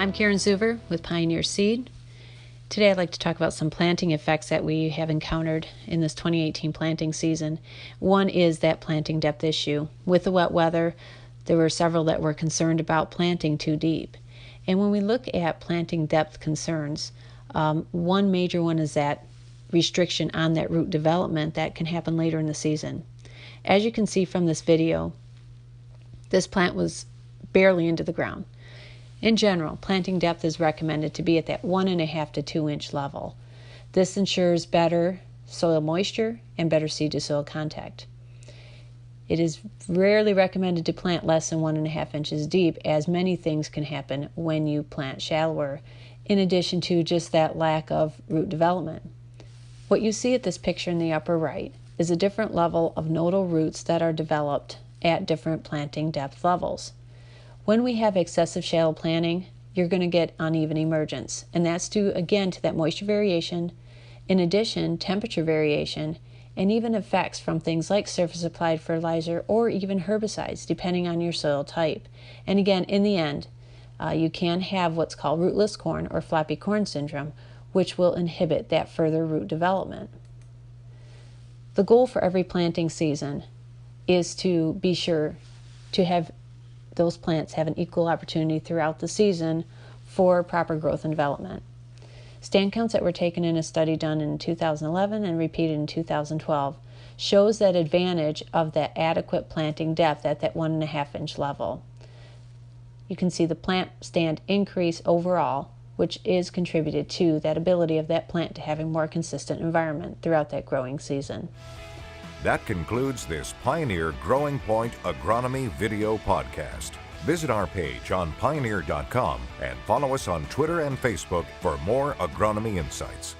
I'm Karen Zuver with Pioneer Seed. Today I'd like to talk about some planting effects that we have encountered in this 2018 planting season. One is that planting depth issue. With the wet weather, there were several that were concerned about planting too deep. And when we look at planting depth concerns, one major one is that restriction on that root development that can happen later in the season. As you can see from this video, this plant was barely into the ground. In general, planting depth is recommended to be at that 1.5 to 2 inch level. This ensures better soil moisture and better seed to soil contact. It is rarely recommended to plant less than 1.5 inches deep, as many things can happen when you plant shallower, in addition to just that lack of root development. What you see at this picture in the upper right is a different level of nodal roots that are developed at different planting depth levels. When we have excessive shallow planting, you're going to get uneven emergence, and that's due again to that moisture variation, in addition temperature variation, and even effects from things like surface applied fertilizer or even herbicides depending on your soil type. And again, in the end, you can have what's called rootless corn or floppy corn syndrome, which will inhibit that further root development. The goal for every planting season is to be sure to have those plants have an equal opportunity throughout the season for proper growth and development. Stand counts that were taken in a study done in 2011 and repeated in 2012 shows that advantage of that adequate planting depth at that 1.5 inch level. You can see the plant stand increase overall, which is contributed to that ability of that plant to have a more consistent environment throughout that growing season. That concludes this Pioneer Growing Point Agronomy video podcast. Visit our page on pioneer.com and follow us on Twitter and Facebook for more agronomy insights.